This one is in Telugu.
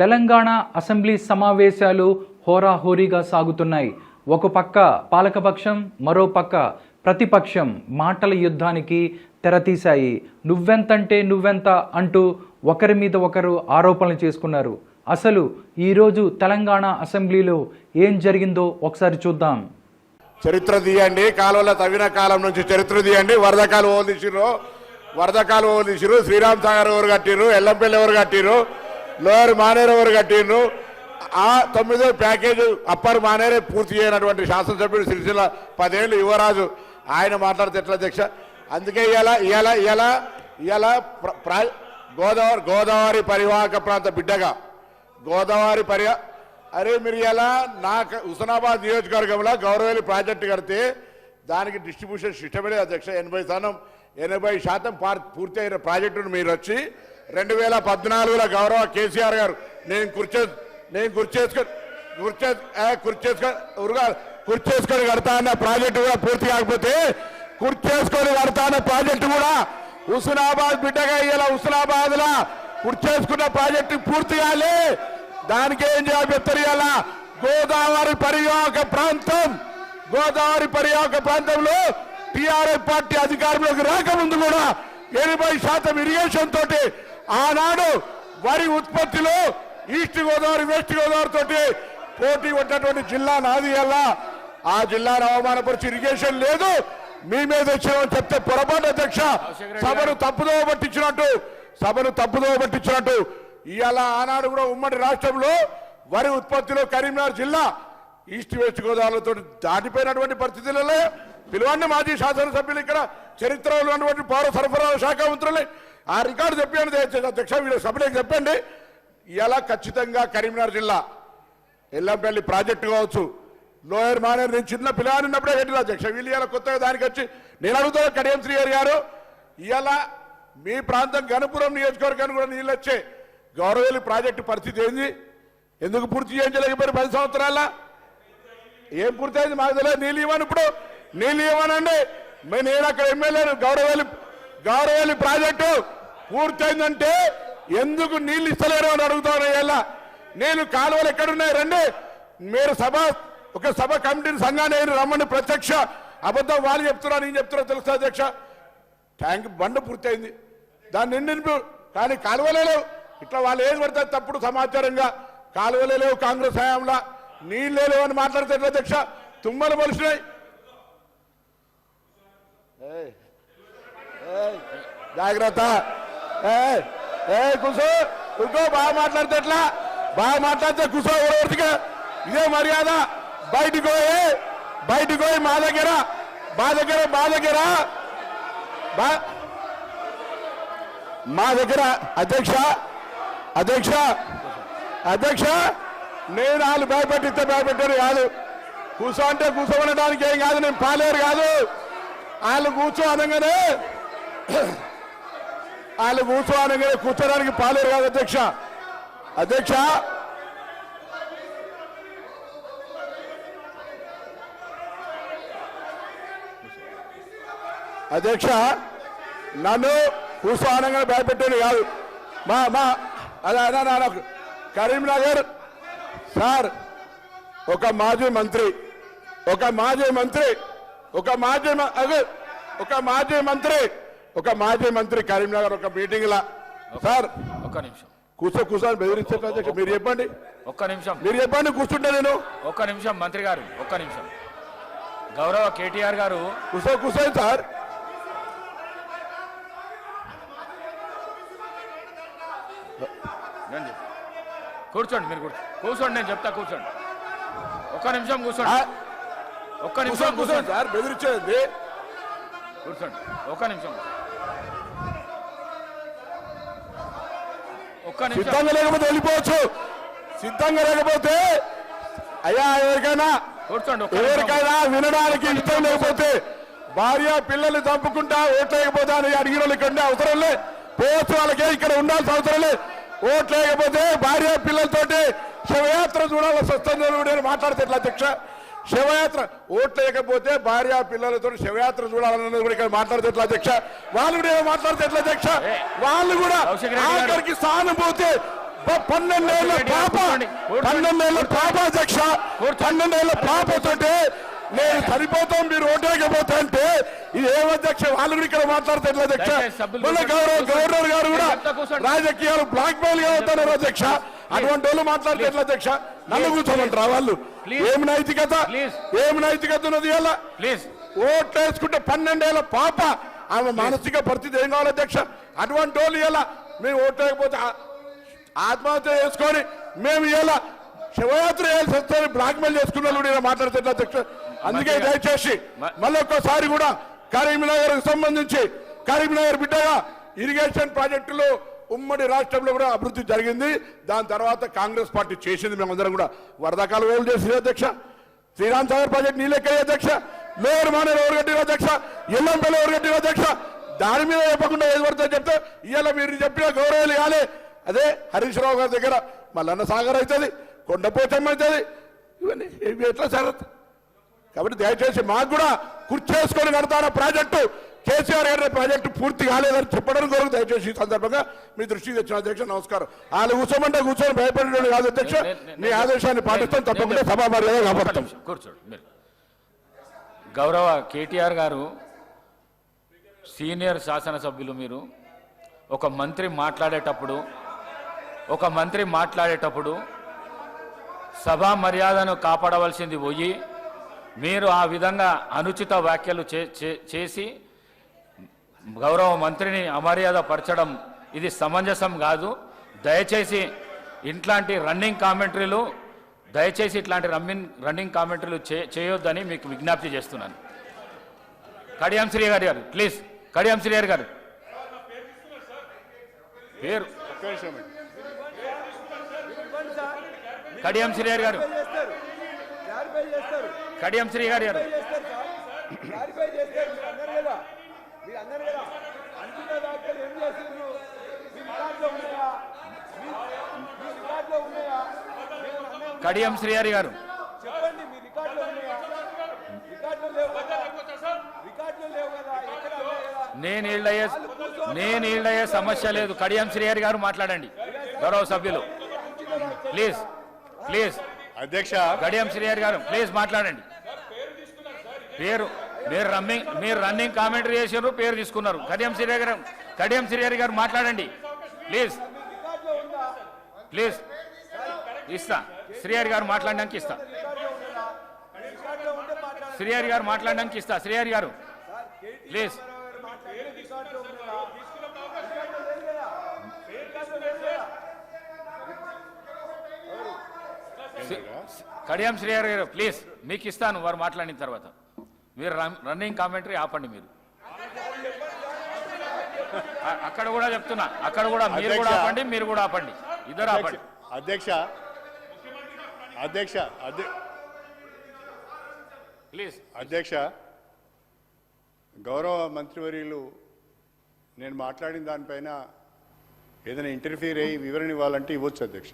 తెలంగాణ అసెంబ్లీ సమావేశాలు హోరాహోరీగా సాగుతున్నాయి. ఒక పక్క పాలకపక్షం, మరో పక్క ప్రతిపక్షం మాటల యుద్ధానికి తెరతీశాయి. నువ్వెంతంటే నువ్వెంత అంటూ ఒకరి మీద ఒకరు ఆరోపణలు చేసుకున్నారు. అసలు ఈరోజు తెలంగాణ అసెంబ్లీలో ఏం జరిగిందో ఒకసారి చూద్దాం. చరిత్ర తీయండి, కాలువల తవ్విన కాలం నుంచి చరిత్ర తీయండి. వరదకాలు ఓదిసిరు, శ్రీరామ్ సాగర్ ఎవరు కట్టిరు, ఎల్లంపల్లి ఎవరు కట్టిరు, లోయర్ మానేరు ఎవరు కట్టిరు. ఆ 9వ ప్యాకేజ్ అప్పర్ మానేరే పూర్తి చేయనటువంటి శాసనసభ్యుడు సిరిసిల్ల 10 ఏళ్ళు యువరాజు ఆయన మాట్లాడితే ఎట్లా అధ్యక్ష? అందుకే ఇవాళ గోదావరి పరివాహక ప్రాంత బిడ్డగా అరే మీరు ఇలా నాకు హుస్నాబాద్ నియోజకవర్గంలో గౌరవేలి ప్రాజెక్టు కడితే దానికి డిస్ట్రిబ్యూషన్ సిస్టమే లేదు అధ్యక్ష. 80% పూర్తి అయిన ప్రాజెక్టును మీరు వచ్చి 2014లో గౌరవ కేసీఆర్ గారు నేను కుర్చేసుకొని కడతా అన్న ప్రాజెక్టు కూడా పూర్తి కాకపోతే కుర్చేసుకొని కడతా అన్న ప్రాజెక్టు కూడా హుస్నాబాద్ బిడ్డగా ఇలా హుస్నాబాద్ లా కుర్చేసుకున్న ప్రాజెక్టు పూర్తి కాలే. దానికి ఏం జవాబు చెప్తారు? ఇలా గోదావరి పరివాహక ప్రాంతంలో టీఆర్ఎస్ పార్టీ అధికారంలోకి రాకముందు కూడా 80% ఇరిగేషన్ తోటి ఆనాడు వరి ఉత్పత్తిలో ఈస్ట్ గోదావరి, వెస్ట్ గోదావరి తోటి పోటీ ఉన్నటువంటి జిల్లా నాది. అలా ఆ జిల్లాను అవమానపరిచి ఇరిగేషన్ లేదు మీ మీద వచ్చినామని చెప్తే పొరపాటు అధ్యక్ష. సభను తప్పుదోవ పట్టించినట్టు ఇవాళ ఆనాడు కూడా ఉమ్మడి రాష్ట్రంలో వరి ఉత్పత్తిలో కరీంనగర్ జిల్లా ఈస్ట్ వెస్ట్ గోదావరితో దాటిపోయినటువంటి పరిస్థితులలో పిలువండి మాజీ శాసనసభ్యులు, ఇక్కడ చరిత్రలో ఉన్నటువంటి పౌర సరఫరాల శాఖ మంత్రులు ఆ రికార్డు చెప్పండి అధ్యక్ష, వీళ్ళ సభ్యులకు చెప్పండి. ఇలా ఖచ్చితంగా కరీంనగర్ జిల్లా ఎల్లంపల్లి ప్రాజెక్టు కావచ్చు, లోయర్ మానేరు నేను చిన్న పిల్లవాడిని ఉన్నప్పుడే కట్టిన అధ్యక్ష. వీళ్ళు ఇలా కొత్తగా దానికి వచ్చి నేను అడుగుతా కడియం శ్రీహరి గారు, ఇలా మీ ప్రాంతం గణపురం నియోజకవర్గానికి కూడా నీళ్ళు వచ్చే గౌరవేలి ప్రాజెక్టు పరిస్థితి ఏంది? ఎందుకు పూర్తి చేయించలేకపోయారు 10 సంవత్సరాల? ఏం పూర్తి అయింది మాకు తెలియదు. నీళ్ళు ఇవ్వను, ఇప్పుడు నీళ్ళు ఇవ్వనండి. నేను అక్కడ ఎమ్మెల్యేను. గౌరవేలి ప్రాజెక్టు పూర్తయిందంటే ఎందుకు నీళ్ళు ఇస్తలేరు అని అడుగుతాను. ఇలా నేను కాలువలు ఎక్కడున్నాయి రండి, మీరు ఒక సభ కమిటీని సంఘాన్ని రమ్మని ప్రత్యక్ష అబద్ధం వాళ్ళు చెప్తున్నారు, నేను చెప్తున్నా తెలుస్తా అధ్యక్ష. ట్యాంక్ బండ పూర్తయింది, దాన్ని నిండి కానీ కాలువలే లేవు. ఇట్లా వాళ్ళు ఏది పడతారు తప్పుడు సమాచారంగా కాలువలే లేవు, కాంగ్రెస్ హయాంలో నీళ్ళే లేవు అని మాట్లాడితే అధ్యక్ష. తుమ్మలు మొలిసినాయి. జాగ్రత్త, కూర్చో బాగా మాట్లాడితే ఎట్లా? బాగా మాట్లాడితే కూర్చో. ఎవరికి ఇదే మర్యాద? బయటికి పోయి మా దగ్గర అధ్యక్ష నేను వాళ్ళు భయపెట్టిస్తే భయపెట్టారు కాదు. కూర్చో అంటే కూర్చోవడానికి ఏం కాదు, నేను పాలేరు కాదు. వాళ్ళు కూర్చో అనగానే కూర్చోడానికి పాలేరు కాదు అధ్యక్ష నన్ను కూర్చో అనగానే భయపెట్టాడు కాదు. కరీంనగర్ సార్ ఒక మాజీ మంత్రి కరీంనగర్ ఒక మీటింగ్ లా సార్ ఒక్క నిమిషం కూర్చొని బెదిరించారు అధ్యక్ష. మీరు చెప్పండి, మీరు చెప్పండి కూర్చుంటే నేను. ఒక్క నిమిషం మంత్రి గారు, ఒక్క నిమిషం. గౌరవ కేటీఆర్ గారు కూర్చోండి సార్. కూర్చోండి, మీరు కూర్చోండి, నేను చెప్తా కూర్చోండి. ఒక్క నిమిషం కూర్చోండి సార్. బెదిరించేది కూర్చోండి, ఒక్క నిమిషం. సిద్ధంగా లేకపోతే వెళ్ళిపోవచ్చు. సిద్ధంగా లేకపోతే అయ్యా ఎవరికైనా వినడానికి ఇష్టం లేకపోతే భార్య పిల్లల్ని చంపుకుంటా ఓట్లు లేకపోతే అని అడిగిన వాళ్ళు ఇక్కడ అవసరం లేదు. పోవచ్చు, వాళ్ళకే ఇక్కడ ఉండాల్సిన అవసరం లేదు. ఓట్లు లేకపోతే భార్య పిల్లలతోటి శివయాత్ర చూడాల్సి వస్తుంది నేను మాట్లాడితే ఎట్లా అధ్యక్ష? శివయాత్ర ఓట్లు లేకపోతే భార్య పిల్లలతో శివయాత్ర చూడాలన్నది కూడా ఇక్కడ మాట్లాడితే ఎట్లా అధ్యక్ష? వాళ్ళు కూడా మాట్లాడితే ఎట్లా అధ్యక్ష? వాళ్ళు కూడా ఆఖరికి సానుభూతి 12 పాప 12 పాప అధ్యక్ష 12 పాపతోటి నేను సరిపోతాం మీరు ఓటేకపోతా అంటే ఇది ఏమధ్యక్ష వాళ్ళు ఇక్కడ మాట్లాడితే ఎట్లా అధ్యక్ష మన గవర్నర్ గారు కూడా రాజకీయాలు బ్లాక్ మెయిల్ గా అవుతున్నారు అధ్యక్ష అటువంటి వాళ్ళు మాట్లాడితే ఎట్లా అధ్యక్ష నన్ను కూర్చోమంటారా వాళ్ళు ఏమి నైతికత ఉన్నది ఇలా ఓట్లేసుకుంటే 12 ఏళ్ల పాప ఆమె మానసిక పరిస్థితి ఏం కావాలి అధ్యక్ష అటువంటి వాళ్ళు ఇలా మేము ఓట్లేకపోతే ఆత్మహత్య చేసుకొని మేము ఇలా శివయాత్ర చేయాల్సి వస్తే బ్లాక్ మెయిల్ చేసుకున్న వాళ్ళు ఇలా మాట్లాడితే ఎట్లా అధ్యక్ష అందుకే దయచేసి మళ్ళీ ఒక్కసారి కూడా కరీంనగర్ సంబంధించి కరీంనగర్ బిడ్డగా ఇరిగేషన్ ప్రాజెక్టులు ఉమ్మడి రాష్ట్రంలో కూడా అభివృద్ధి జరిగింది దాని తర్వాత కాంగ్రెస్ పార్టీ చేసింది మేమందరం కూడా వరదకాలు ఓలు చేసింది అధ్యక్ష శ్రీరామ్ సాగర్ ప్రాజెక్ట్ నీళ్ళెక్కాయి అధ్యక్ష లోయర్ మానేరు ఎవరు కట్టిన అధ్యక్ష ఎల్లంపల్లి ఎవరు కట్టిన అధ్యక్ష దాని మీద చెప్పకుండా ఏది పడుతుందని చెప్తే ఇవాళ మీరు చెప్పిన గౌరవాలు కాలే అదే హరీష్ రావు గారి దగ్గర మల్లన్న సాగర్ అవుతుంది కొండపోచమ్మ అవుతుంది ఇవన్నీ ఇవి ఎట్లా జరుగుతుంది కాబట్టి దయచేసి మాకు కూడా కుర్చేసుకొని కడతాన ప్రాజెక్టు కేసీఆర్ గారి ప్రాజెక్టు పూర్తి కాలేదని చెప్పడం కొరకు దయచేసి ఈ సందర్భంగా మీ దృష్టికి తెచ్చిన అధ్యక్ష నమస్కారం వాళ్ళు కూర్చోమంటే కూర్చొని భయపడేవాడు కాదు అధ్యక్ష మీ ఆదేశాన్ని పాటిస్తాం తప్పకుండా సభా మర్యాద కాపాడతాం కూర్చోండి గౌరవ కేటీఆర్ గారు సీనియర్ శాసనసభ్యులు మీరు ఒక మంత్రి మాట్లాడేటప్పుడు సభా మర్యాదను కాపాడవలసింది పోయి మీరు ఆ విధంగా అనుచిత వ్యాఖ్యలు చేసి గౌరవ మంత్రిని అమర్యాద పరచడం ఇది సమంజసం కాదు దయచేసి ఇట్లాంటి రన్నింగ్ కామెంటరీలు చేయొద్దని మీకు విజ్ఞప్తి చేస్తున్నాను కడియం శ్రీ గారు ప్లీజ్ కడియం శ్రీ గారు పేరు కడియం శ్రీ గారు కడియం శ్రీ గారు కడియం శ్రీహరి గారు నేను ఈళ్ళయ్యే సమస్య లేదు కడియం శ్రీహరి గారు మాట్లాడండి గౌరవ సభ్యులు ప్లీజ్ అధ్యక్ష కడియం శ్రీహరి గారు ప్లీజ్ మాట్లాడండి మీరు రన్నింగ్ కామెంటరీ చేశారు పేరు తీసుకున్నారు కడియం శ్రీహరి గారు మాట్లాడండి ప్లీజ్ ఇస్తా శ్రీహరి గారు మాట్లాడడానికి ఇస్తా శ్రీహరి గారు ప్లీజ్ కడియం శ్రీహరి గారు ప్లీజ్ మీకు ఇస్తాను వారు మాట్లాడిన తర్వాత మీరు రన్నింగ్ కామెంటరీ ఆపండి మీరు అక్కడ కూడా చెప్తున్నా అక్కడ కూడా మీరు కూడా ఆపండి మీరు కూడా ఆపండి ఇద్దరు ఆపండి ప్లీజ్ అధ్యక్ష గౌరవ మంత్రివర్యులు నేను మాట్లాడిన దానిపైన ఏదైనా ఇంటర్ఫీర్ అయ్యి వివరణ ఇవ్వాలంటే ఇవ్వచ్చు అధ్యక్ష